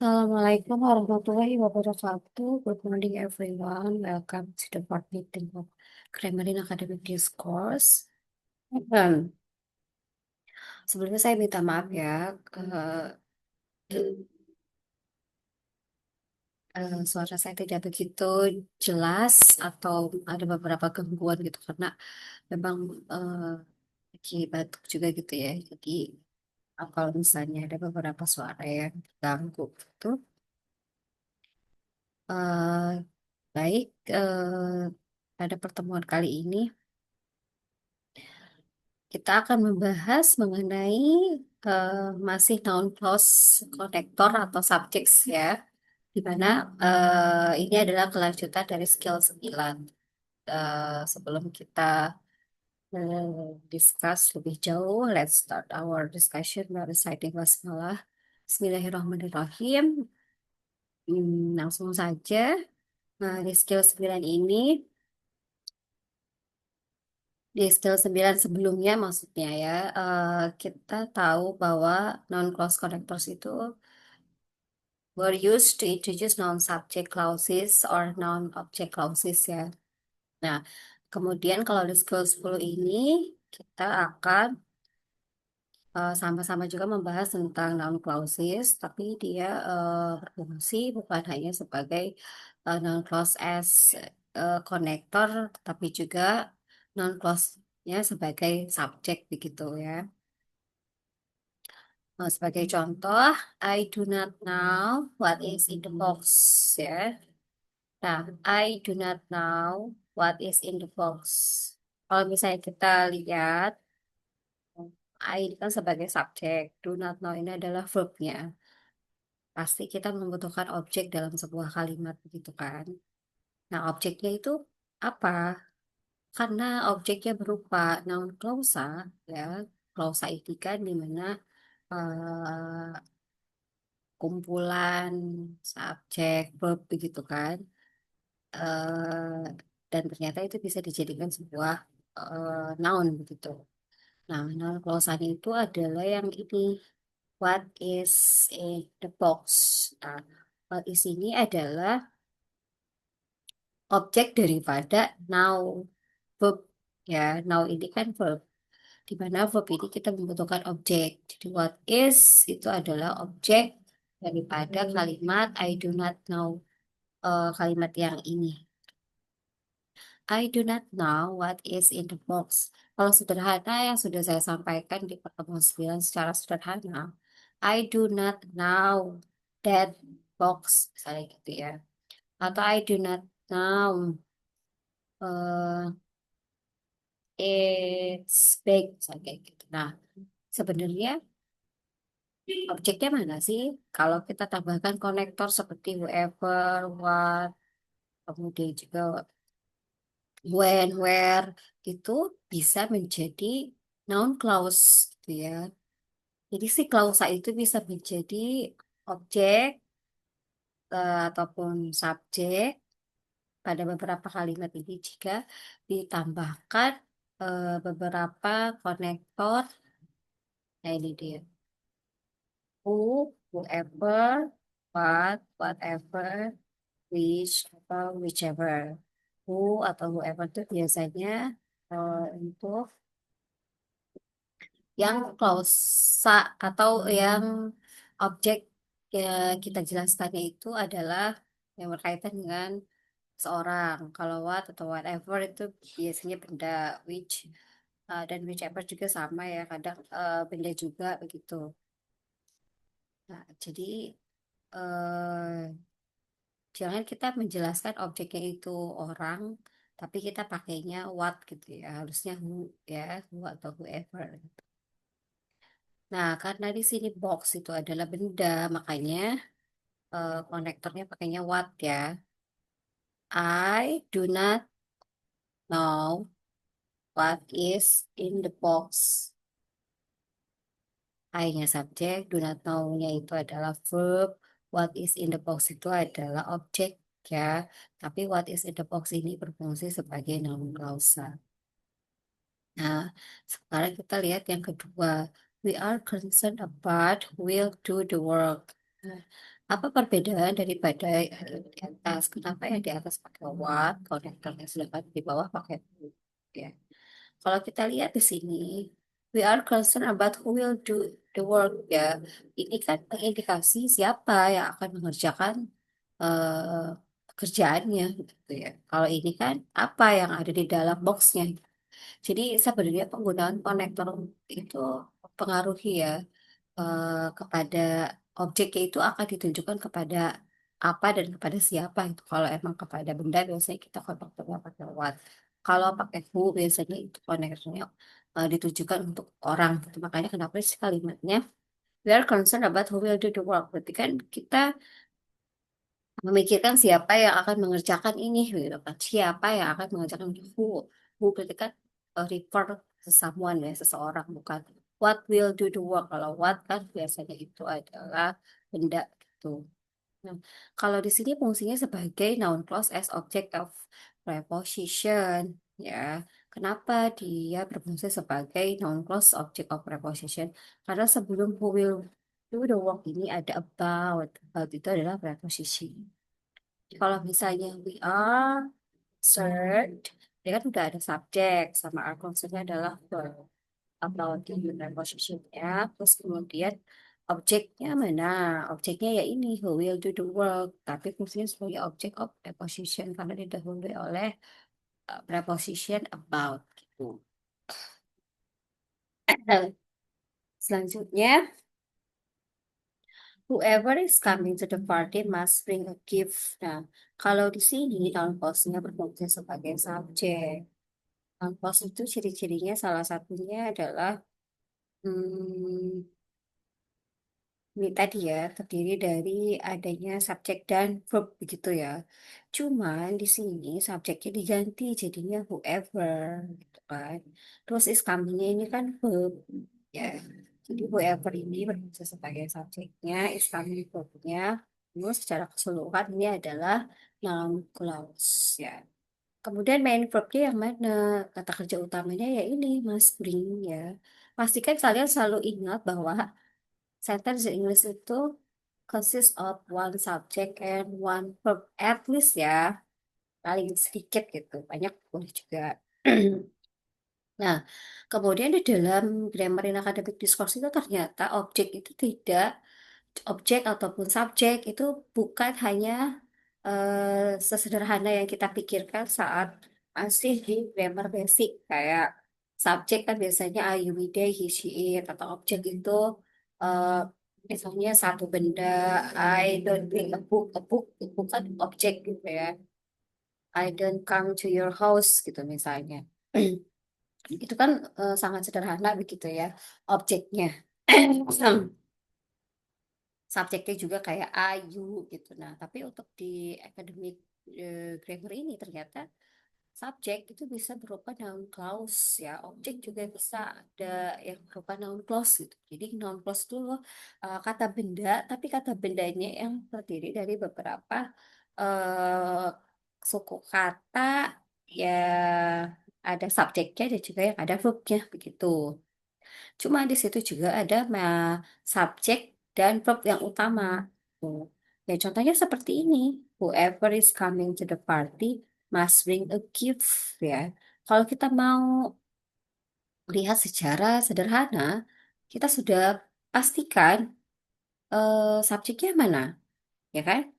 Assalamualaikum warahmatullahi wabarakatuh. Good morning everyone. Welcome to the board meeting of Kremlin Academic Discourse. Hmm, Sebelumnya saya minta maaf ya. eh, Suara saya tidak begitu jelas atau ada beberapa gangguan gitu karena memang eh, lagi batuk juga gitu ya. Jadi kalau misalnya ada beberapa suara yang ganggu gitu. eh, Baik, pada pertemuan kali ini kita akan membahas mengenai eh, masih noun clause connector atau subjects ya, di mana ini adalah kelanjutan dari skill 9. Sebelum kita discuss lebih jauh, let's start our discussion by reciting basmalah. Bismillahirrahmanirrahim. Langsung saja. Nah, di skill 9 ini, di skill 9 sebelumnya maksudnya ya, kita tahu bahwa non-clause connectors itu were used to introduce non-subject clauses or non-object clauses ya. Nah, kemudian kalau di skill 10 ini, kita akan sama-sama juga membahas tentang noun clauses, tapi dia berfungsi bukan hanya sebagai noun clause as connector, tapi juga noun clause-nya sebagai subjek begitu ya. Sebagai contoh, I do not know what is in the box ya. Nah, I do not know what is in the box. Kalau misalnya kita lihat, I ini kan sebagai subjek, do not know ini adalah verbnya. Pasti kita membutuhkan objek dalam sebuah kalimat begitu kan. Nah, objeknya itu apa? Karena objeknya berupa noun clausa, ya. Clausa itu kan di mana kumpulan subjek, verb begitu kan. eh, dan ternyata itu bisa dijadikan sebuah noun begitu. Nah, noun clausanya itu adalah yang ini, what is in the box. Nah, what is ini adalah objek daripada now, verb ya. Now ini kan verb, di mana verb ini kita membutuhkan objek. Jadi what is itu adalah objek daripada kalimat I do not know, kalimat yang ini. I do not know what is in the box. Kalau sederhana yang sudah saya sampaikan di pertemuan 9 secara sederhana, I do not know that box, misalnya gitu ya. Atau I do not know uh, it's big, misalnya kayak gitu. Nah, sebenarnya objeknya mana sih? Kalau kita tambahkan konektor seperti whoever, what, kemudian juga when, where, itu bisa menjadi noun clause gitu ya. Jadi si klausa itu bisa menjadi objek ataupun subjek pada beberapa kalimat ini jika ditambahkan beberapa konektor. Nah, ini dia. Who, whoever, what, whatever, which, atau whichever. Who atau whoever itu biasanya untuk yang klausa atau yang objek ya kita jelaskannya itu adalah yang berkaitan dengan seorang. Kalau what atau whatever itu biasanya benda, which dan whichever juga sama ya, kadang benda juga begitu. Nah, jadi eh, jangan kita menjelaskan objeknya itu orang, tapi kita pakainya what gitu ya. Harusnya who ya, who atau whoever. Nah, karena di sini box itu adalah benda, makanya konektornya pakainya what ya. I do not know what is in the box. I-nya subjek, do not know-nya itu adalah verb, what is in the box itu adalah objek ya. Tapi what is in the box ini berfungsi sebagai noun clausa. Nah, sekarang kita lihat yang kedua. We are concerned about who will do the work. Nah, Apa perbedaan daripada yang di atas? Kenapa yang di atas pakai what, konektornya sedangkan di bawah pakai who? Ya. Kalau kita lihat di sini, we are concerned about who will do the work. Ya, ini kan mengindikasi siapa yang akan mengerjakan eh, pekerjaannya, gitu ya. Kalau ini kan apa yang ada di dalam boxnya. Jadi sebenarnya penggunaan konektor itu mempengaruhi ya kepada objeknya itu akan ditunjukkan kepada apa dan kepada siapa itu. Kalau emang kepada benda biasanya kita konektornya pakai what. Kalau pakai who biasanya itu konektornya ditujukan untuk orang. Gitu. Makanya kenapa sih kalimatnya we are concerned about who will do the work. Berarti kan kita memikirkan siapa yang akan mengerjakan ini gitu kan. Siapa yang akan mengerjakan ini? Who berarti kan refer to someone ya, seseorang bukan what will do the work. Kalau what kan biasanya itu adalah benda gitu. Nah, kalau di sini fungsinya sebagai noun clause as object of preposition ya. Kenapa dia berfungsi sebagai noun clause object of preposition? Karena sebelum who will do the work ini ada about. About itu adalah preposisi. Kalau misalnya we are concerned, dia kan udah ada subjek sama are concernnya adalah verb atau di prepositionnya. Terus kemudian objeknya mana? Objeknya ya ini who will do the work, tapi fungsinya sebagai object of preposition karena didahului oleh preposition about gitu. Selanjutnya, whoever is coming to the party must bring a gift. Nah, kalau di sini noun clause-nya berfungsi sebagai subjek. Kampus itu ciri-cirinya salah satunya adalah hmm, ini tadi ya terdiri dari adanya subjek dan verb begitu ya. Cuman di sini subjeknya diganti jadinya whoever gitu kan. Terus is coming-nya ini kan verb ya. Jadi whoever ini berfungsi sebagai subjeknya, is coming verbnya. Terus secara keseluruhan ini adalah noun clause ya. Kemudian main verbnya yang mana? Kata kerja utamanya ya ini, Mas Bring ya. Pastikan kalian selalu ingat bahwa sentence English itu consist of one subject and one verb at least ya. Paling sedikit gitu, banyak boleh juga. Nah, kemudian di dalam grammar in academic discourse itu ternyata objek itu tidak objek ataupun subjek itu bukan hanya sesederhana yang kita pikirkan saat masih di grammar basic kayak subjek kan biasanya I, you, we, they, he, she, it atau objek itu eh, misalnya satu benda I don't bring a book itu kan objek gitu ya I don't come to your house gitu misalnya itu kan sangat sederhana begitu ya objeknya subjeknya juga kayak ayu gitu. Nah, tapi untuk di academic grammar ini ternyata subjek itu bisa berupa noun clause ya. Objek juga bisa ada yang berupa noun clause gitu. Jadi noun clause itu kata benda, tapi kata bendanya yang terdiri dari beberapa uh, suku kata yang ada subjeknya dan juga yang ada verbnya begitu. Cuma di situ juga ada subjek dan verb yang utama. Tuh. Ya, contohnya seperti ini. Whoever is coming to the party must bring a gift. Ya, kalau kita mau lihat secara sederhana, kita sudah pastikan subjeknya mana, ya kan?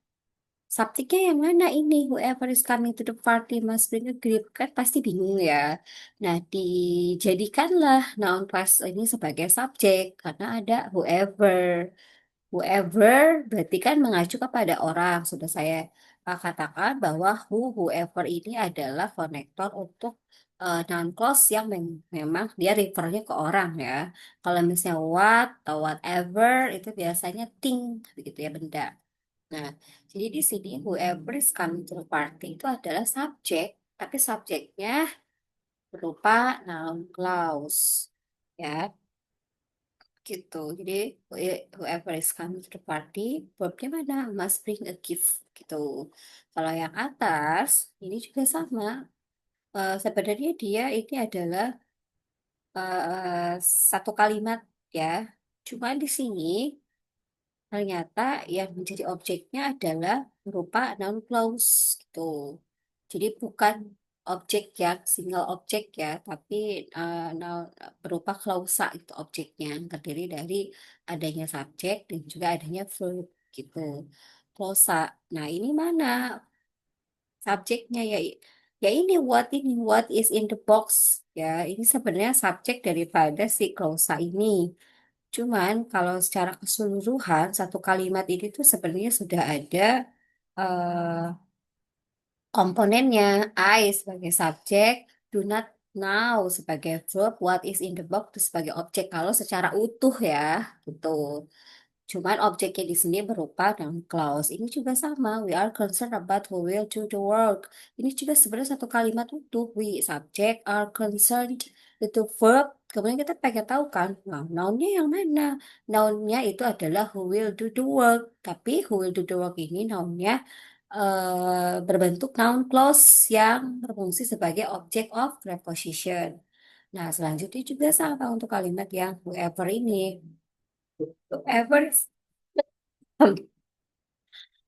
Subjeknya yang mana ini? Whoever is coming to the party must bring a gift. Kan pasti bingung ya. Nah, dijadikanlah noun clause ini sebagai subjek karena ada whoever. Whoever berarti kan mengacu kepada orang. Sudah saya katakan bahwa whoever ini adalah konektor untuk noun clause yang memang dia refernya ke orang ya. Kalau misalnya what atau whatever itu biasanya thing begitu ya benda. Nah, jadi di sini whoever is coming to the party itu adalah subjek, tapi subjeknya berupa noun clause. Ya, gitu. Jadi whoever is coming to the party, verbnya mana? Must bring a gift gitu. Kalau yang atas ini juga sama. Sebenarnya dia ini adalah satu kalimat ya. Cuma di sini ternyata yang menjadi objeknya adalah berupa noun clause gitu. Jadi bukan objek yang single objek ya, tapi berupa klausa itu objeknya yang terdiri dari adanya subjek dan juga adanya verb gitu. Klausa. Nah, ini mana subjeknya ya? Ya ini what is in the box ya. Ini sebenarnya subjek daripada si klausa ini. Cuman kalau secara keseluruhan satu kalimat ini tuh sebenarnya sudah ada eh, komponennya. I sebagai subjek, do not now sebagai verb, what is in the box itu sebagai objek kalau secara utuh ya gitu. Cuman objeknya di sini berupa noun clause. Ini juga sama. We are concerned about who will do the work. Ini juga sebenarnya satu kalimat utuh. We subject are concerned itu verb. Kemudian kita pengen tahu kan, nah, nounnya yang mana? Nounnya itu adalah who will do the work. Tapi who will do the work ini nounnya berbentuk noun clause yang berfungsi sebagai object of preposition. Nah, selanjutnya juga sama untuk kalimat yang whoever ini. Whoever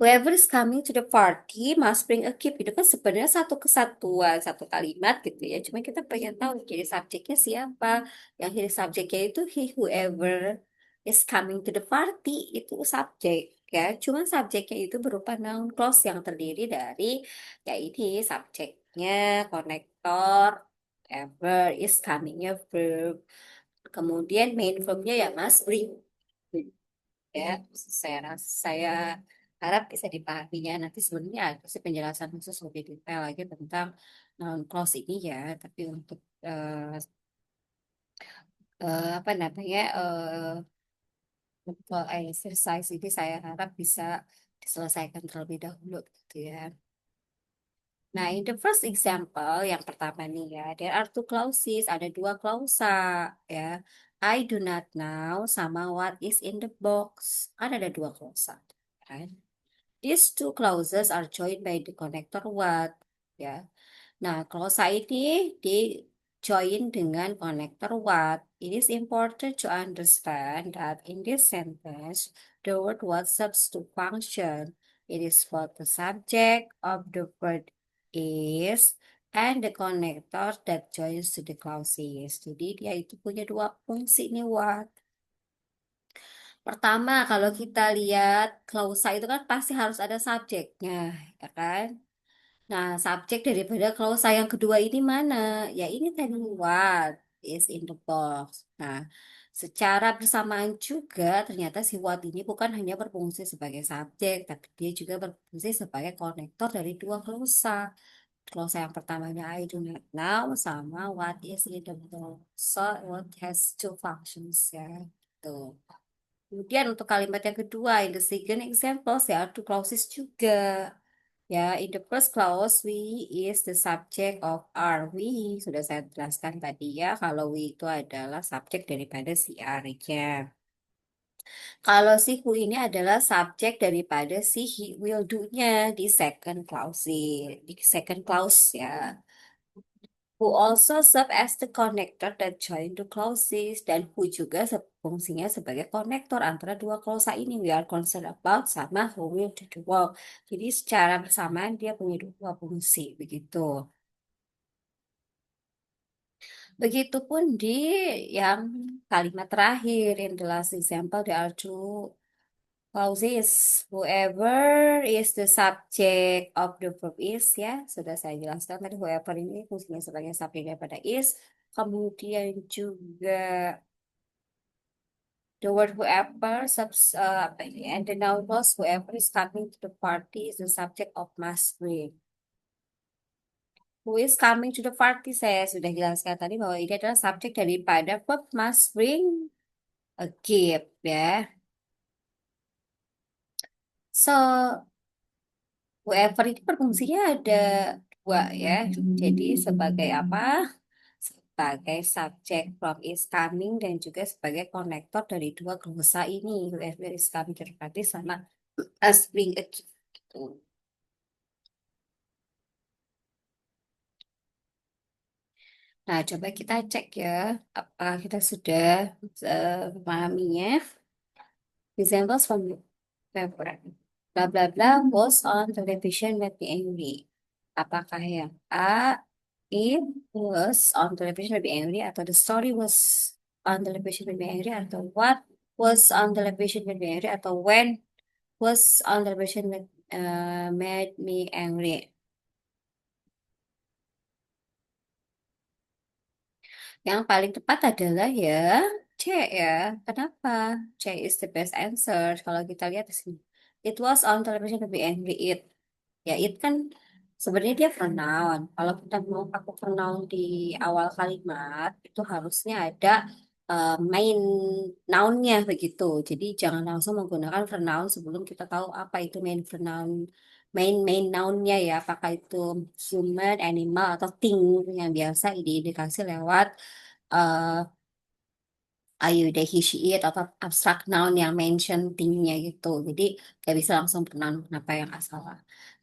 Whoever is coming to the party must bring a gift. Itu kan sebenarnya satu kesatuan, satu kalimat gitu ya. Cuma kita pengen tahu jadi subjeknya siapa. Yang jadi subjeknya itu he whoever is coming to the party itu subjek ya. Cuma subjeknya itu berupa noun clause yang terdiri dari ya ini subjeknya, konektor, ever is comingnya verb. Kemudian main verbnya ya must bring ya. Saya harap bisa dipahaminya. Nanti sebenarnya ada sih penjelasan khusus lebih detail lagi tentang clause ini ya. Tapi untuk apa namanya untuk exercise ini saya harap bisa diselesaikan terlebih dahulu gitu ya. Nah, in the first example, yang pertama nih ya, there are two clauses, ada dua klausa ya. I do not know sama what is in the box. Kan ada dua klausa. Kan? These two clauses are joined by the connector what ya. Nah, klausa ini di join dengan konektor what. It is important to understand that in this sentence, the word what serves to function. It is both the subject of the word is and the connector that joins to the clauses. Jadi dia itu punya dua fungsi nih what. Pertama, kalau kita lihat klausa itu kan pasti harus ada subjeknya, ya kan? Nah, subjek daripada klausa yang kedua ini mana? Ya ini tadi what is in the box. Nah, secara bersamaan juga ternyata si what ini bukan hanya berfungsi sebagai subjek, tapi dia juga berfungsi sebagai konektor dari dua klausa. Klausa yang pertamanya I do not know sama what is in the box. So, what has two functions ya. Tuh. Kemudian untuk kalimat yang kedua, in the second example, there are two clauses juga. Ya, in the first clause, we is the subject of are. We, sudah saya jelaskan tadi ya, kalau we itu adalah subjek daripada si are-nya. Kalau si who ini adalah subjek daripada si he will do-nya di second clause. Di second clause ya. Who also serve as the connector that join the clauses dan who juga fungsinya sebagai konektor antara dua klausa ini. We are concerned about sama who will do the work. Jadi secara bersamaan dia punya dua fungsi begitu. Begitupun di yang kalimat terakhir in the last example there are two clauses. Whoever is the subject of the verb is ya sudah saya jelaskan tadi whoever ini fungsinya sebagai subjek daripada is. Kemudian juga the word whoever apa ini and the noun clause whoever is coming to the party is the subject of must bring. Who is coming to the party saya sudah jelaskan tadi bahwa ini adalah subjek daripada verb must bring a gift ya. So whoever itu berfungsinya ada dua ya. Jadi sebagai apa? Sebagai subjek from is coming dan juga sebagai konektor dari dua klausa ini. Whoever is coming dari berarti sama as bring a gift gitu. Nah, coba kita cek ya, apakah kita sudah memahaminya. Examples from favorite. Bla bla bla was on television made me angry. Apakah yang A, it was on television made me angry, atau the story was on television made me angry, atau what was on television made me angry, atau when was on television made me angry. Yang paling tepat adalah ya C ya. Kenapa? C is the best answer. Kalau kita lihat di sini. It was on television to be angry it. Ya, it kan sebenarnya dia pronoun. Kalau kita mau pakai pronoun di awal kalimat, itu harusnya ada main noun-nya begitu. Jadi jangan langsung menggunakan pronoun sebelum kita tahu apa itu main pronoun, main noun-nya ya. Apakah itu human, animal, atau thing yang biasa diindikasi lewat eh ayu, deh, he, she, it, atau abstrak noun yang mention thing-nya gitu. Jadi gak bisa langsung pronoun kenapa yang asal.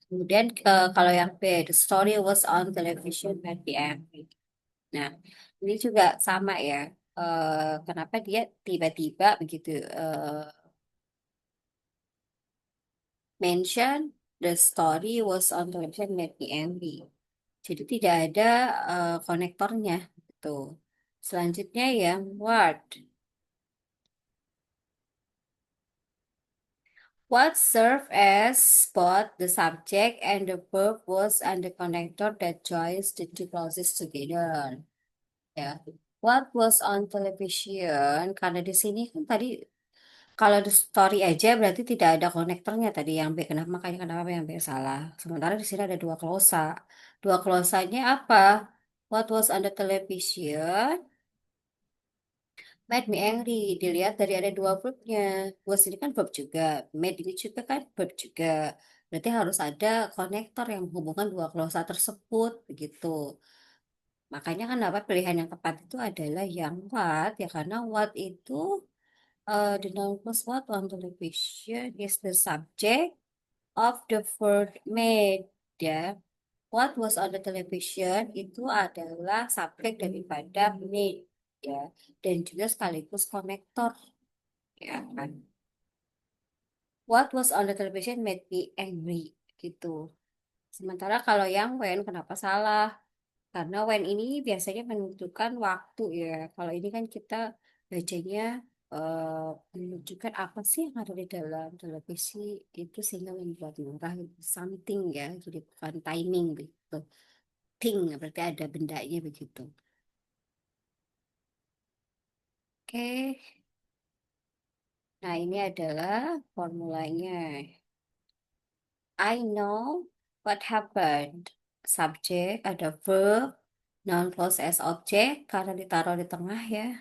Kemudian kalau yang B, the story was on television when we angry. Nah, ini juga sama ya. Kenapa dia tiba-tiba begitu mention the story was on television made me angry. Jadi tidak ada konektornya gitu. Selanjutnya yang what. What served as both the subject and the verb was and the connector that joins the two clauses together. Ya. What was on television? Karena di sini kan tadi kalau the story aja berarti tidak ada konektornya tadi yang B. Kenapa makanya kenapa yang B salah? Sementara di sini ada dua klausa. Dua klausanya apa? What was on the television? Made me angry. Dilihat dari ada dua verbnya. Was ini kan verb juga. Made ini juga kan verb juga. Berarti harus ada konektor yang menghubungkan dua klausa tersebut. Begitu. Makanya kenapa pilihan yang tepat itu adalah yang what. Ya karena what itu the noun plus what on television is the subject of the verb made. Ya. What was on the television itu adalah subjek daripada made. Ya. Dan juga sekaligus konektor. Ya kan. What was on the television made me angry gitu. Sementara kalau yang when kenapa salah? Karena when ini biasanya menunjukkan waktu ya. Kalau ini kan kita bacanya menunjukkan apa sih yang ada di dalam televisi itu sehingga membuat marah something ya. Jadi bukan timing gitu. Thing berarti ada bendanya begitu. Oke. Nah, ini adalah formulanya. I know what happened. Subjek, ada verb, noun plus as object karena ditaruh di tengah ya.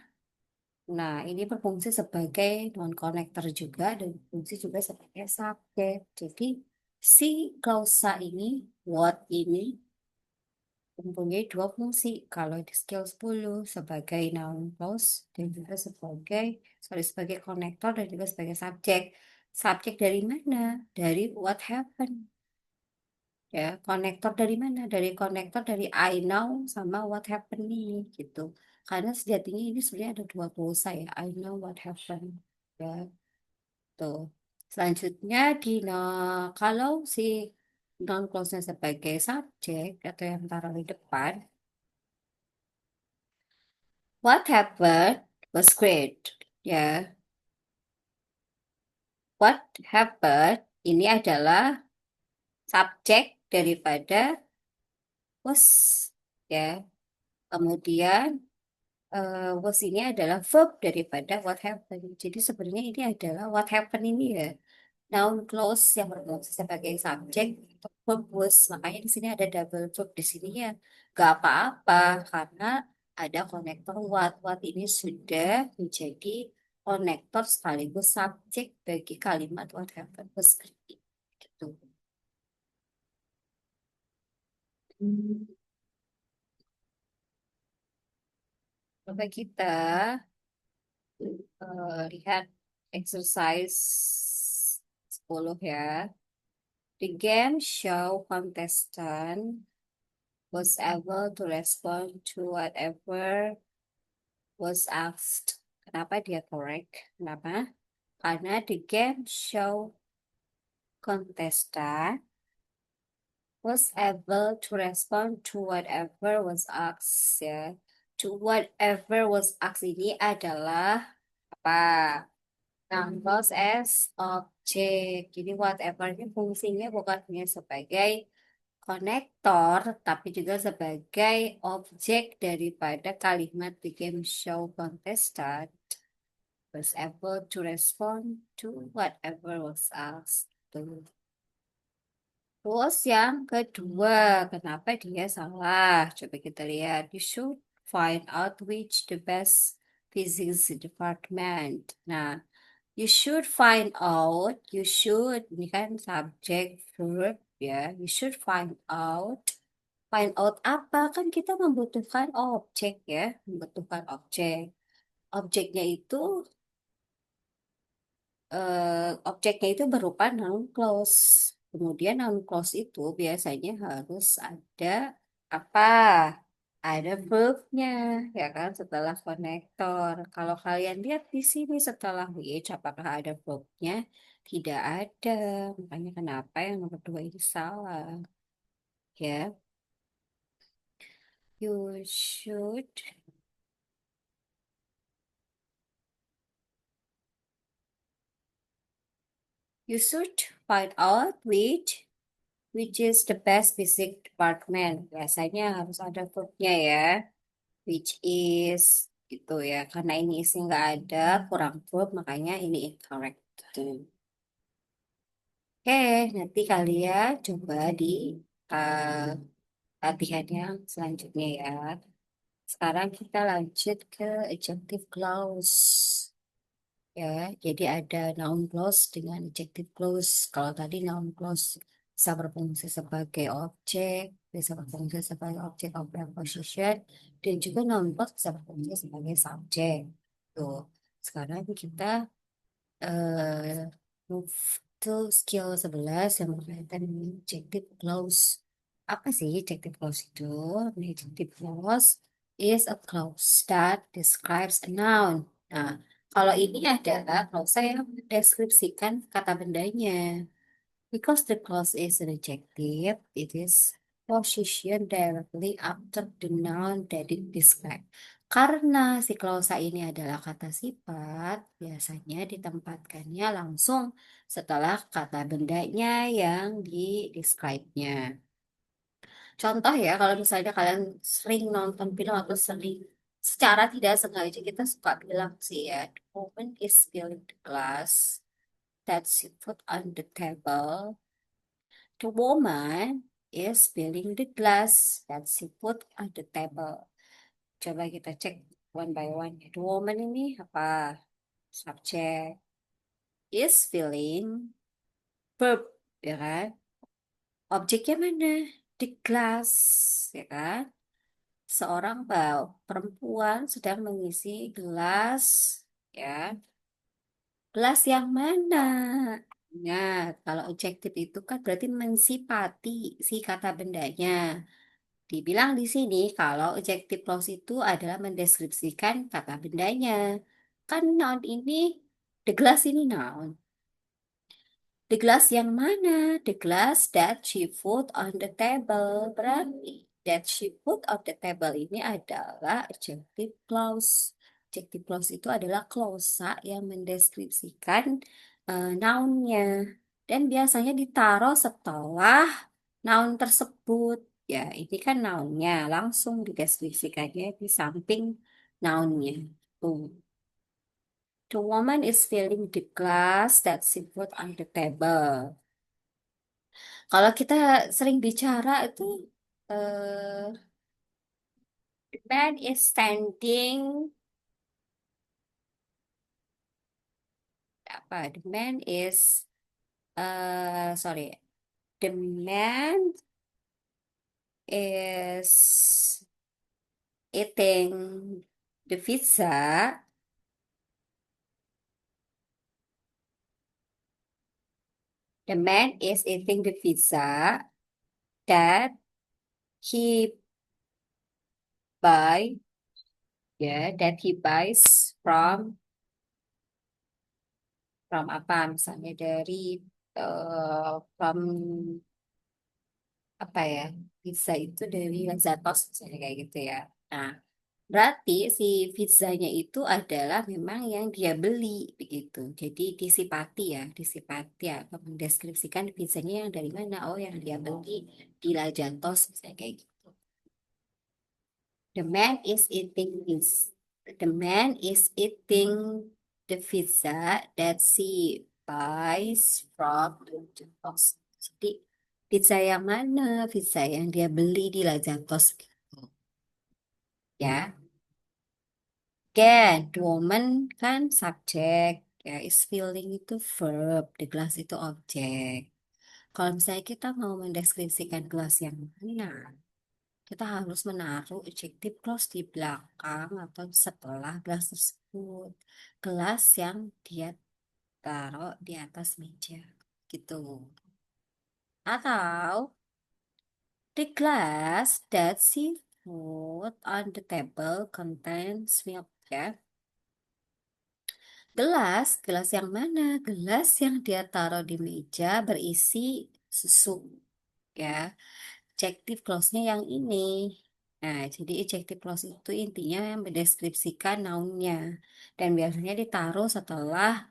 Nah, ini berfungsi sebagai non connector juga dan berfungsi juga sebagai subjek. Jadi, si klausa ini, what ini, mempunyai dua fungsi. Kalau di skill 10 sebagai noun clause dan juga sebagai konektor dan juga sebagai subjek. Subjek dari mana? Dari what happened. Ya, konektor dari mana? Dari konektor dari I know sama what happened nih gitu. Karena sejatinya ini sebenarnya ada dua klausa ya. I know what happened. Ya, tuh. Selanjutnya kalau si non clause-nya sebagai subjek atau yang taruh di depan, what happened was great. Ya, what happened ini adalah subjek daripada was. Ya, kemudian was ini adalah verb daripada what happened. Jadi sebenarnya ini adalah what happened ini ya. Noun clause yang berfungsi sebagai subjek untuk verb was. Makanya di sini ada double verb di sini ya. Gak apa-apa karena ada konektor what. What ini sudah menjadi konektor sekaligus subjek bagi kalimat what happened was gitu. Hmm. Coba kita lihat exercise 10 ya. The game show contestant was able to respond to whatever was asked. Kenapa dia correct? Kenapa? Karena the game show contestant was able to respond to whatever was asked, ya. To whatever was asked ini adalah apa? Numbers as object. Jadi whatever ini fungsinya bukan hanya sebagai konektor, tapi juga sebagai objek daripada kalimat di game show contestant was able to respond to whatever was asked. Tuh. Terus yang kedua, kenapa dia salah? Coba kita lihat. You should find out which the best physics department. Nah, you should find out. You should, ini kan subject verb ya. You should find out. Find out apa? Kan kita membutuhkan objek ya. Membutuhkan objek. Objeknya itu objeknya itu berupa noun clause. Kemudian noun clause itu biasanya harus ada apa? Ada verbnya, ya kan, setelah konektor. Kalau kalian lihat di sini setelah which, apakah ada verbnya? Tidak ada. Makanya kenapa yang nomor dua ini salah? Ya, you should, you should find out which is the best physics department. Biasanya harus ada verbnya ya. Which is gitu ya, karena ini isi nggak ada, kurang verb, makanya ini incorrect. Oke, nanti kalian coba di uh, latihan yang selanjutnya ya. Sekarang kita lanjut ke adjective clause ya. Jadi ada noun clause dengan adjective clause. Kalau tadi noun clause bisa berfungsi sebagai objek, bisa berfungsi sebagai objek of preposition, dan juga noun clause bisa berfungsi sebagai subjek. Tuh. Sekarang kita eh move to skill 11 yang berkaitan dengan adjective clause. Apa sih adjective clause itu? Adjective clause is a clause that describes a noun. Nah, kalau ini adalah clause yang mendeskripsikan kata bendanya. Because the clause is an adjective, it is positioned directly after the noun that it describes. Karena si klausa ini adalah kata sifat, biasanya ditempatkannya langsung setelah kata bendanya yang di-describe-nya. Contoh ya, kalau misalnya kalian sering nonton film atau sering secara tidak sengaja kita suka bilang sih ya, the woman is spilling the glass, that's food on the table. The woman is spilling the glass that she put on the table. Coba kita cek one by one. The woman ini apa? Subjek. Is spilling verb, ya kan? Objeknya mana? The glass, ya kan? Seorang perempuan sedang mengisi gelas, ya. Gelas yang mana? Nah, kalau objektif itu kan berarti mensifati si kata bendanya. Dibilang di sini kalau adjective clause itu adalah mendeskripsikan kata bendanya. Kan noun ini, the glass ini noun. The glass yang mana? The glass that she put on the table. Berarti that she put on the table ini adalah adjective clause. Adjective clause itu adalah klausa yang mendeskripsikan nounnya. Dan biasanya ditaruh setelah noun tersebut. Ya, ini kan nounnya. Langsung dideskripsikannya di samping nounnya. Tuh. The woman is filling the glass that she put on the table. Kalau kita sering bicara itu eh the man is standing apa? The man is sorry. The man is eating the pizza. The man is eating the pizza that he buy, ya, that he buys from apa? Misalnya dari from apa ya, pizza itu dari Lazzatos misalnya kayak gitu ya. Nah, berarti si pizzanya itu adalah memang yang dia beli begitu. Jadi disipati ya, disipati ya. Mendeskripsikan pizzanya yang dari mana. Oh, yang dia beli di Lazzatos misalnya kayak gitu. The man is eating this. The man is eating the pizza that she buys from the Lazzatos. Jadi pizza yang mana? Pizza yang dia beli di Lazzatos gitu. Ya. Again, the woman kan subjek, ya is feeling itu verb, the glass itu objek. Kalau misalnya kita mau mendeskripsikan gelas yang mana, kita harus menaruh adjective clause di belakang atau setelah gelas tersebut. Gelas yang dia taruh di atas meja, gitu. Atau the glass that she put on the table contains milk, ya. Gelas yang mana? Gelas yang dia taruh di meja berisi susu, ya. Adjective clause-nya yang ini. Nah, jadi adjective clause itu intinya yang mendeskripsikan noun-nya. Dan biasanya ditaruh setelah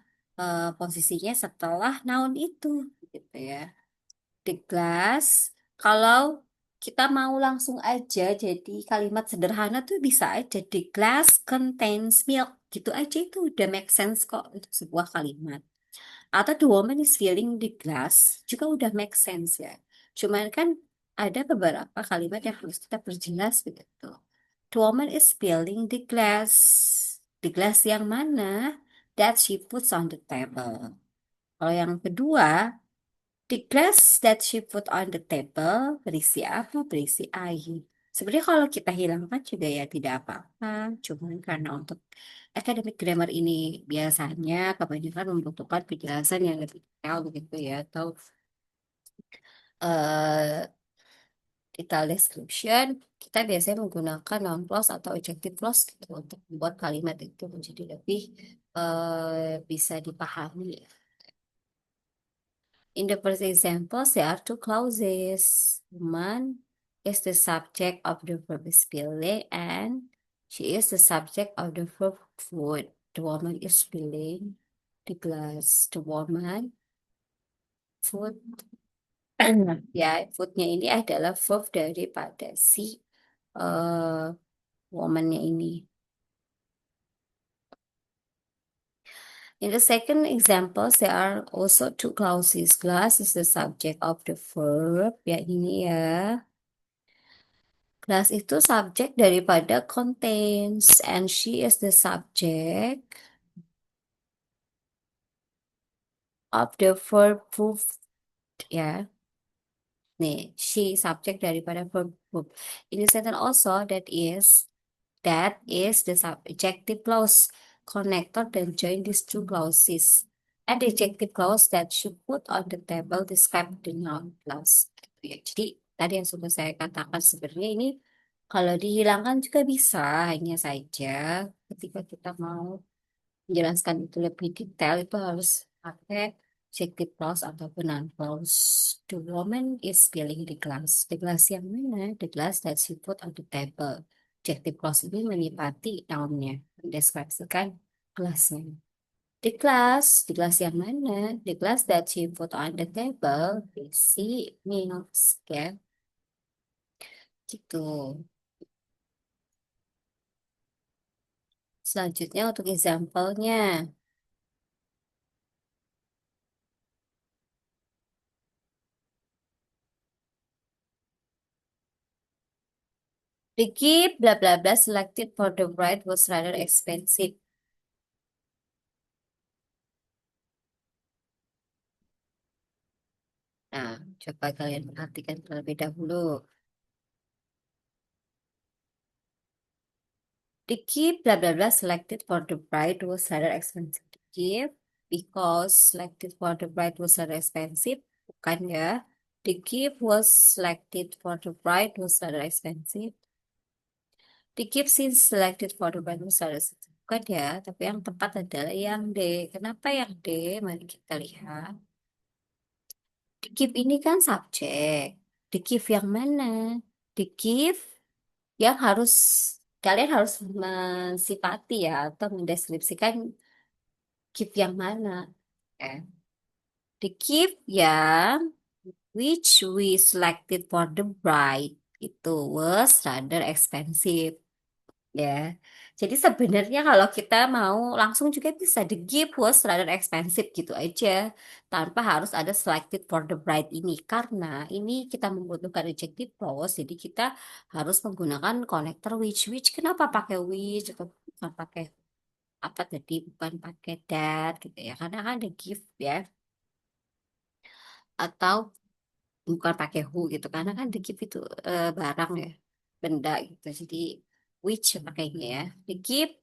posisinya setelah noun itu, gitu ya. The glass, kalau kita mau langsung aja jadi kalimat sederhana tuh bisa aja the glass contains milk, gitu aja itu udah make sense kok untuk sebuah kalimat. Atau the woman is filling the glass juga udah make sense ya. Cuman kan ada beberapa kalimat yang harus kita perjelas begitu. The woman is filling the glass. The glass yang mana? That she puts on the table. Kalau yang kedua, the glass that she put on the table berisi apa? Berisi air. Sebenarnya kalau kita hilangkan juga ya tidak apa-apa. Cuman karena untuk academic grammar ini biasanya kebanyakan membutuhkan penjelasan yang lebih detail begitu ya. Atau eh detail description, kita biasanya menggunakan noun clause atau adjective clause gitu untuk membuat kalimat itu menjadi lebih bisa dipahami. In the first example, there are two clauses. Woman is the subject of the verb spilling and she is the subject of the verb food. The woman is spilling the glass. The woman food. Ya, foodnya ini adalah verb daripada si uh, womannya ini. In the second example, there are also two clauses. Glass is the subject of the verb. Ya, ini ya. Class itu subjek daripada contains and she is the subject of the verb proved, ya. Nih, she subjek daripada verb proved. In the sentence also that is the subjective clause connector dan join these two clauses. And the adjective clause that she put on the table describe the noun clause. Gitu ya. Jadi tadi yang sudah saya katakan sebenarnya ini kalau dihilangkan juga bisa, hanya saja ketika kita mau menjelaskan itu lebih detail itu harus pakai adjective clause ataupun noun clause. The woman is filling the glass. The glass yang mana? The glass that she put on the table. Adjective clause ini menyipati noun-nya, mendeskripsikan gelasnya. The glass yang mana? The glass that she put on the table berisi milk, ya, gitu. Selanjutnya untuk example-nya. The gift blah blah blah selected for the bride was rather expensive. Nah, coba kalian perhatikan terlebih dahulu. The gift blah blah blah selected for the bride was rather expensive. The gift because selected for the bride was rather expensive. Bukan ya. The gift was selected for the bride was rather expensive. The gift since selected for the bride was rather expensive. Bukan ya, tapi yang tepat adalah yang D. Kenapa yang D? Mari kita lihat. The gift ini kan subjek. The gift yang mana? The gift yang harus kalian harus mensifati ya atau mendeskripsikan gift yang mana. Eh, the gift yang which we selected for the bride itu was rather expensive. Ya, jadi sebenarnya kalau kita mau langsung juga bisa the gift was rather expensive gitu aja, tanpa harus ada selected for the bride ini karena ini kita membutuhkan adjective clause, jadi kita harus menggunakan connector which kenapa pakai which atau bukan pakai apa tadi bukan pakai that gitu ya karena kan the gift ya atau bukan pakai who gitu karena kan the gift itu barang ya benda gitu jadi which pakainya ya the gift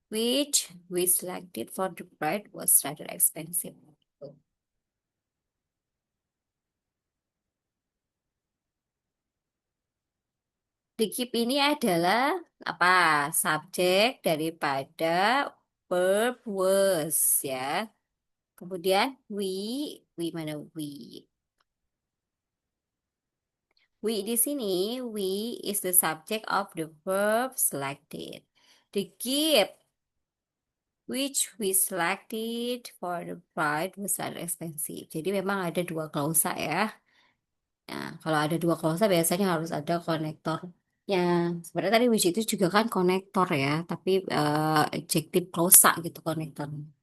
which we selected for the bride was rather expensive. The gift ini adalah apa subjek daripada verb was ya kemudian we mana we di sini we is the subject of the verb selected. The gift which we selected for the bride was rather expensive. Jadi memang ada dua klausa ya. Nah, kalau ada dua klausa biasanya harus ada konektornya. Sebenarnya tadi which itu juga kan konektor ya, tapi adjective klausa gitu konektornya.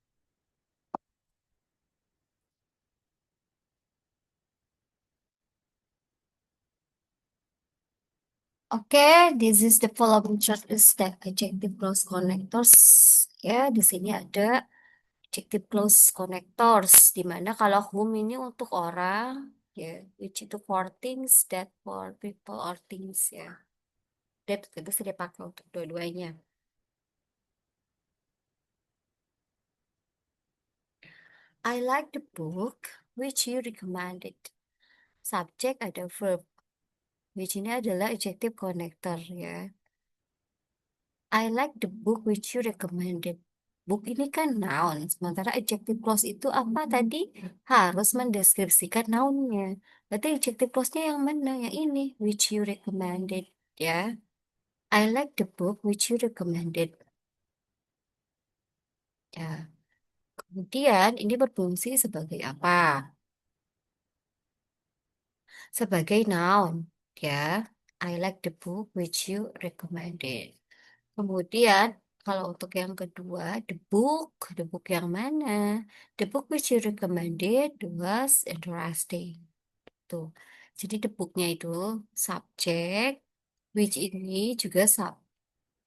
Oke, this is the following chart is the adjective clause connectors. Ya, di sini ada adjective clause connectors, di mana kalau whom ini untuk orang, ya, which itu for things, that for people or things, ya. That itu bisa dipakai untuk dua-duanya. I like the book which you recommended. Subject ada verb, which ini adalah adjective connector, ya. I like the book which you recommended. Book ini kan noun, sementara adjective clause itu apa tadi? Harus mendeskripsikan nounnya. Berarti adjective clause-nya yang mana? Yang ini, which you recommended, ya. I like the book which you recommended. Ya. Kemudian ini berfungsi sebagai apa? Sebagai noun, ya. I like the book which you recommended. Kemudian, kalau untuk yang kedua, the book yang mana? The book which you recommended was interesting. Tuh. Jadi the booknya itu subjek, which ini juga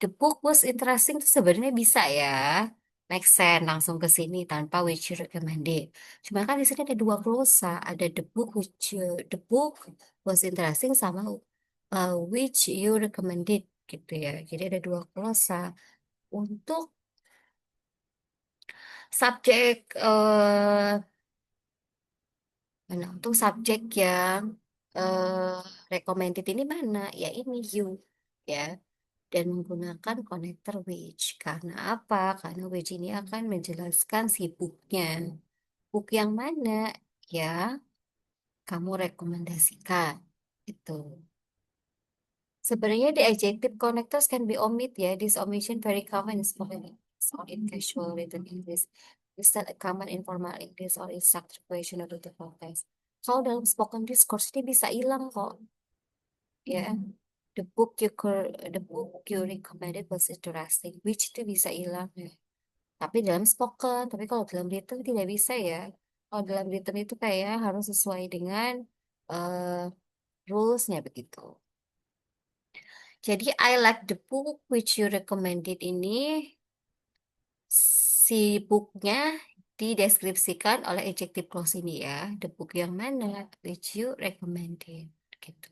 the book was interesting itu sebenarnya bisa ya. Make sense langsung ke sini tanpa which you recommended. Cuma kan di sini ada dua glosa, ada the book was interesting sama which you recommended gitu ya. Jadi ada dua glosa. Untuk subjek mana? Untuk subjek yang recommended ini mana? Ya ini you ya. Dan menggunakan connector which. Karena apa? Karena which ini akan menjelaskan si booknya. Book yang mana? Ya, kamu rekomendasikan. Itu. Sebenarnya the adjective connectors can be omit ya. This omission very common in spoken English or in casual written English. Is that a common informal English or in structured question or the context? Kalau dalam spoken discourse ini bisa hilang kok. Ya, the book you recommended was interesting, which itu bisa hilang ya. Tapi dalam spoken, tapi kalau dalam written tidak bisa ya. Kalau dalam written itu kayak harus sesuai dengan uh, rulesnya begitu. Jadi I like the book which you recommended ini si booknya dideskripsikan oleh adjective clause ini ya. The book yang mana which you recommended gitu.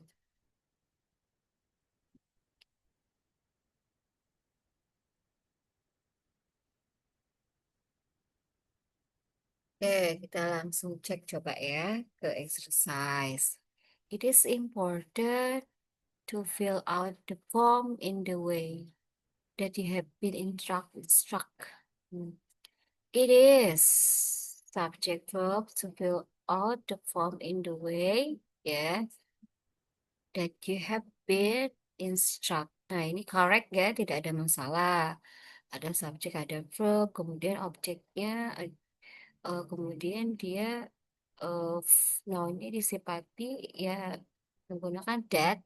Oke, kita langsung cek coba ya ke exercise. It is important to fill out the form in the way that you have been instruct. Hmm. It is subject verb to fill out the form in the way, ya, that you have been instructed. Nah, ini correct ya, tidak ada masalah. Ada subjek, ada verb, kemudian objeknya, kemudian dia noun-nya disifati ya menggunakan that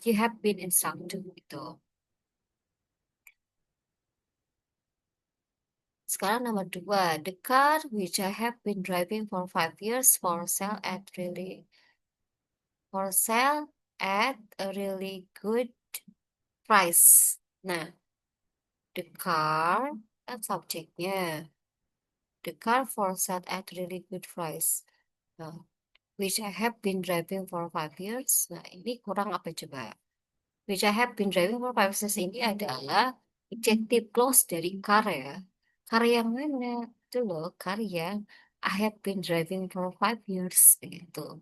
you have been instructed gitu. Sekarang nomor dua, the car which I have been driving for 5 years for sale at a really good price. Nah, the car kan subjeknya. The car for sale at really good price. Nah, which I have been driving for 5 years. Nah, ini kurang apa coba? Which I have been driving for 5 years ini adalah adjective clause dari car ya. Car yang mana? Itu loh, car yang I have been driving for 5 years. Gitu.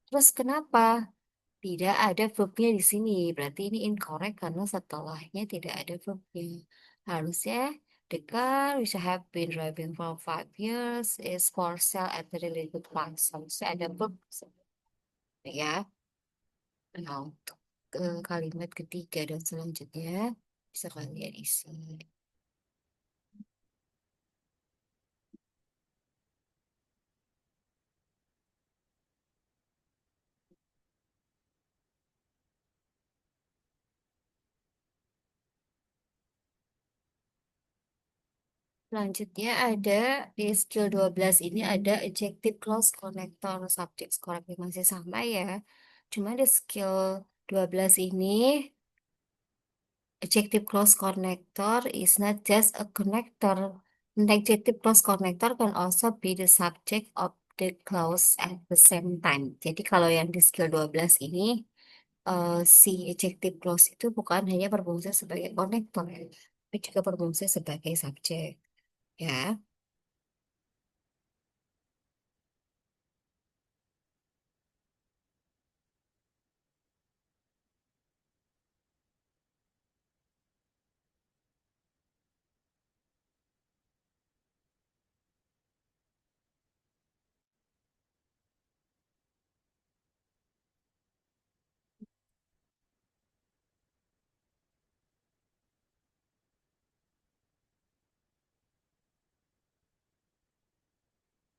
Terus kenapa? Tidak ada verbnya di sini. Berarti ini incorrect karena setelahnya tidak ada verbnya. Harusnya the car which I have been driving for 5 years is for sale at a really good price. Harusnya ada verb ya. Nah, untuk kalimat ketiga dan selanjutnya bisa kalian isi. Selanjutnya ada di skill 12 ini ada adjective clause connector subject correctly masih sama ya. Cuma di skill 12 ini adjective clause connector is not just a connector. An adjective clause connector can also be the subject of the clause at the same time. Jadi kalau yang di skill 12 ini si adjective clause itu bukan hanya berfungsi sebagai konektor, tapi juga berfungsi sebagai subjek. Ya,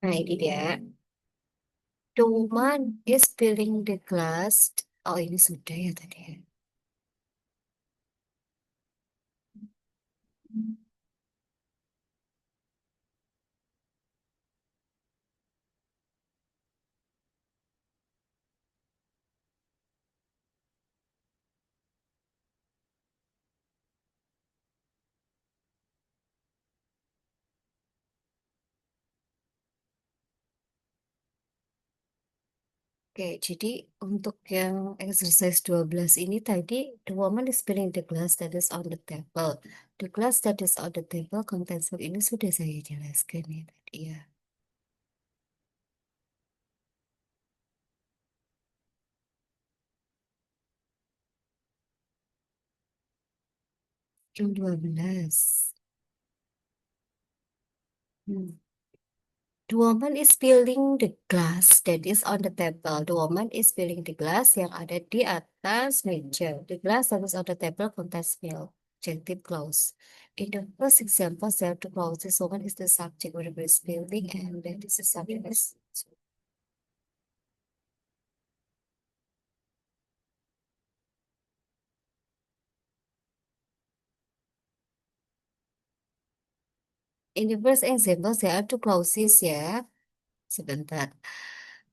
nah ini dia. The woman is filling the glass. Oh ini sudah ya tadi ya. Oke, jadi untuk yang exercise 12 ini tadi, the woman is filling the glass that is on the table. The glass that is on the table contains milk ini sudah saya jelaskan ya tadi ya. Yang 12. Hmm. The woman is filling the glass that is on the table. The woman is filling the glass yang ada di atas meja. The glass that is on the table contains milk. Adjective clause. In the first example, there are two clauses. Woman is the subject, whatever is filling, and that is the subject. In the first example, there are two clauses ya. Sebentar.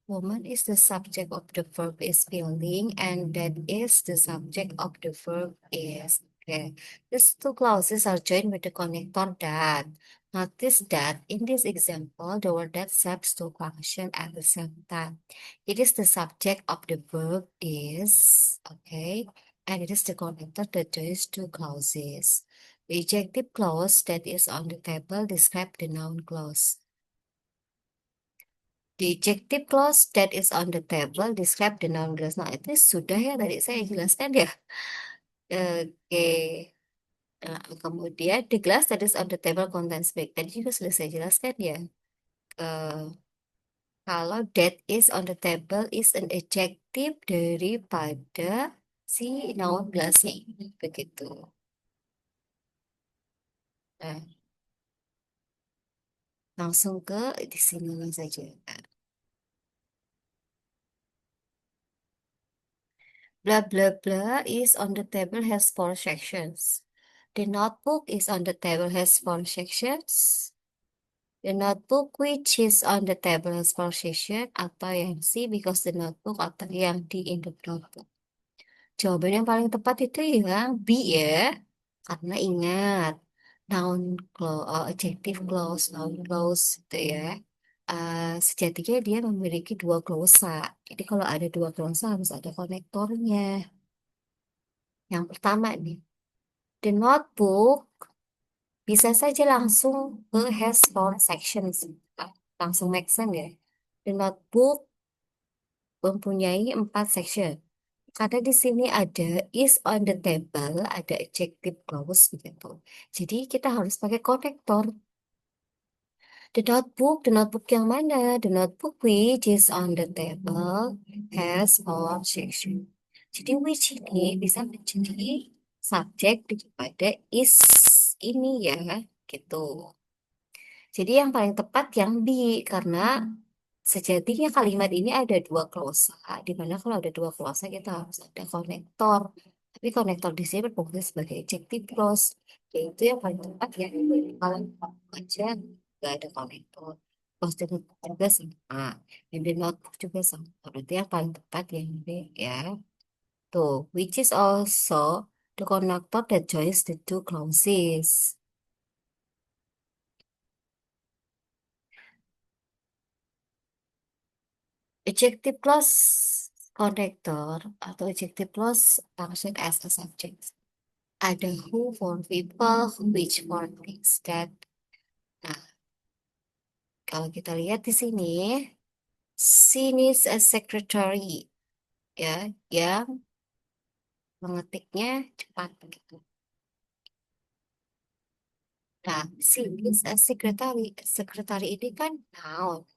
Woman is the subject of the verb is feeling, and that is the subject of the verb is. Okay. These two clauses are joined with the connector that. Notice that in this example, the word that serves to function at the same time. It is the subject of the verb is, okay, and it is the connector that joins two clauses. The adjective clause that is on the table describe the noun clause. The adjective clause that is on the table describe the noun clause. Nah, itu sudah ya tadi saya jelaskan ya. Oke. Nah, kemudian the glass that is on the table contains milk. Tadi juga sudah saya jelaskan ya. Eh, Kalau that is on the table is an adjective daripada si noun plusnya ini. Begitu. Nah, langsung ke di sini saja. Blah blah blah is on the table has four sections. The notebook is on the table has four sections. The notebook which is on the table has four sections atau yang C because the notebook atau yang D in the notebook. Jawaban yang paling tepat itu yang B ya. Karena ingat noun clause, adjective clause, noun clause itu ya. Sejatinya dia memiliki dua klausa. Jadi kalau ada dua klausa harus ada konektornya. Yang pertama nih, the notebook bisa saja langsung ke has four sections. Langsung make sense ya. The notebook mempunyai empat section. Karena di sini ada is on the table, ada adjective clause begitu. Jadi kita harus pakai konektor. The notebook yang mana? The notebook which is on the table has four section. Jadi which ini bisa menjadi subjek daripada is ini ya, gitu. Jadi yang paling tepat yang B, karena sejatinya kalimat ini ada dua klausa, di mana kalau ada dua klausa kita harus ada konektor. Tapi konektor di sini berfungsi sebagai adjective clause, yaitu yang paling tepat ya. Kalau aja nggak ada konektor. Post-it juga sama, yang di notebook juga sama. Berarti yang paling tepat yang B ya. Tuh, which is also the connector that joins the two clauses. Adjective clause connector atau adjective clause function as a subject. Ada who for people, which for things that. Nah, kalau kita lihat di sini, she needs a secretary, ya, yang mengetiknya cepat begitu. Nah, she needs a secretary. Secretary ini kan noun.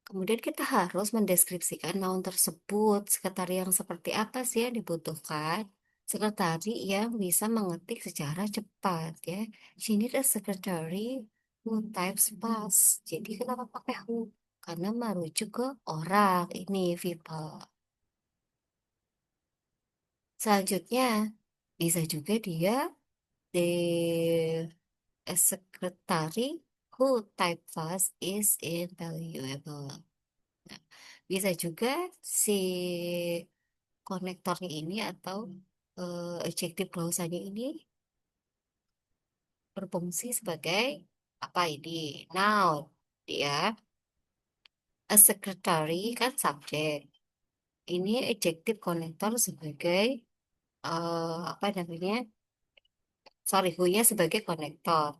Kemudian kita harus mendeskripsikan noun tersebut. Sekretari yang seperti apa sih yang dibutuhkan? Sekretari yang bisa mengetik secara cepat ya. She need a secretary who types fast. Jadi kenapa pakai who? Karena merujuk ke orang ini people. Selanjutnya bisa juga dia the a secretary who type fast is invaluable. Nah, bisa juga si konektornya ini atau adjective clause-nya ini berfungsi sebagai apa ini? Noun. Dia a secretary kan subjek. Ini adjective konektor sebagai apa namanya? Sorry, who-nya sebagai konektor.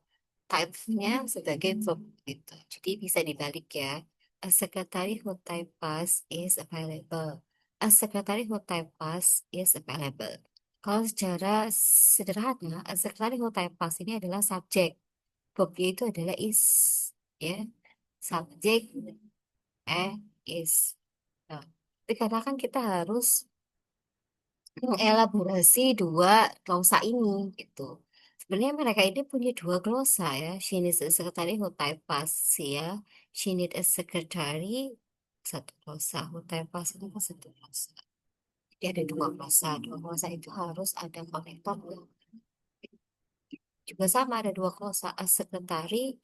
Type-nya sebagai verb gitu. Jadi bisa dibalik ya. A secretary who type fast is available. A secretary who type fast is available. Kalau secara sederhana, a secretary who type fast ini adalah subjek. Verbnya itu adalah is. Ya, subjek is. Nah, tapi karena kan kita harus mengelaborasi dua klausa ini gitu. Sebenarnya mereka ini punya dua glosa ya. She needs a secretary who type fast ya. She needs a secretary satu glosa. Who type fast itu kan satu glosa. Jadi ada dua glosa. Dua glosa itu harus ada konektor. Juga sama ada dua glosa. A secretary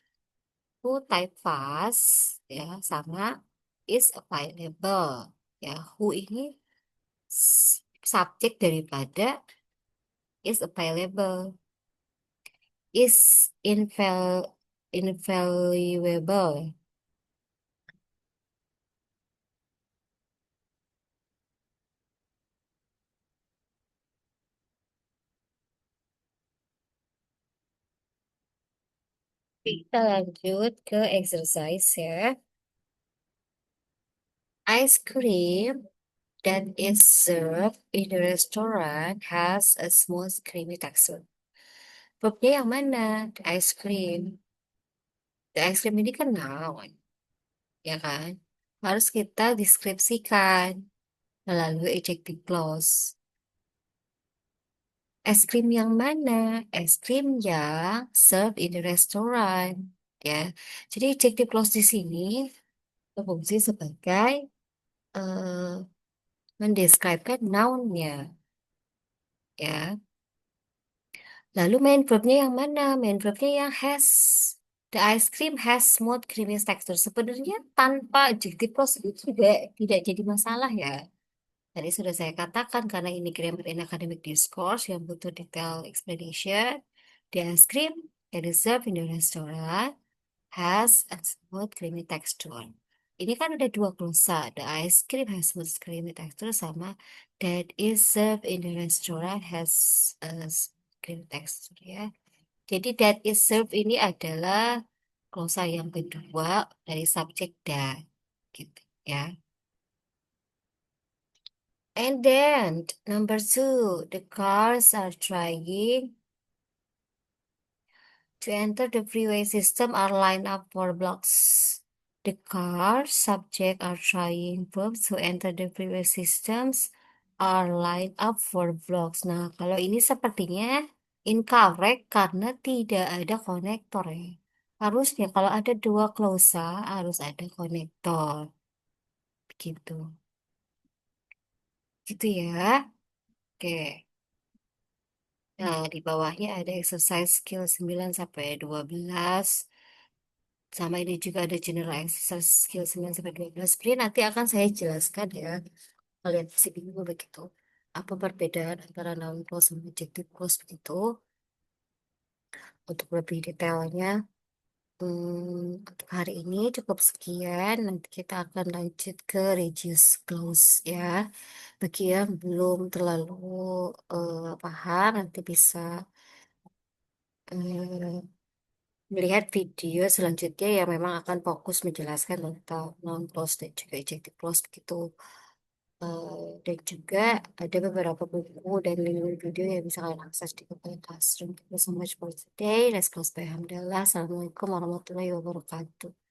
who type fast ya sama is available. Ya, who ini subjek daripada is available. Is invaluable. Kita lanjut ke exercise ya. Ice cream that is served in the restaurant has a smooth creamy texture. Verbnya yang mana? The ice cream. The ice cream ini kan noun, ya kan? harus kita deskripsikan melalui adjective clause. Es krim yang mana? Es krim yang served in the restaurant. Ya, jadi adjective clause di sini berfungsi sebagai eh, mendeskripsikan noun-nya. Ya, lalu main verb-nya yang mana? Main verb-nya yang has. The ice cream has smooth creamy texture. Sebenarnya tanpa adjective clause itu juga tidak jadi masalah ya. Tadi sudah saya katakan karena ini grammar in academic discourse yang butuh detail explanation. The ice cream that is served in the restaurant has a smooth creamy texture. Ini kan ada dua glosa. The ice cream has smooth creamy texture sama that is served in the restaurant has a creamy texture ya. Jadi that is served ini adalah glosa yang kedua dari subjek that gitu ya. And then number two, the cars are trying to enter the freeway system are lined up for blocks. The cars subject are trying verbs to enter the freeway systems are lined up for blocks. Nah, kalau ini sepertinya incorrect karena tidak ada konektor ya. Harusnya kalau ada dua klausa harus ada konektor. Begitu. Gitu ya. Oke. Nah, di bawahnya ada exercise skill 9 sampai 12. Sama ini juga ada general exercise skill 9 sampai 12. Sebenarnya nanti akan saya jelaskan ya. Kalian pasti bingung begitu. Apa perbedaan antara noun clause dan adjective clause begitu. Untuk lebih detailnya, untuk hari ini cukup sekian. Nanti kita akan lanjut ke reduce clause ya. Bagi yang belum terlalu paham, nanti bisa eh, melihat video selanjutnya yang memang akan fokus menjelaskan tentang noun clause dan juga adjective clause begitu. Dan juga ada beberapa buku dan link video yang bisa kalian akses di Google Classroom. Thank you so much for today. Let's close by Alhamdulillah. Assalamualaikum warahmatullahi wabarakatuh.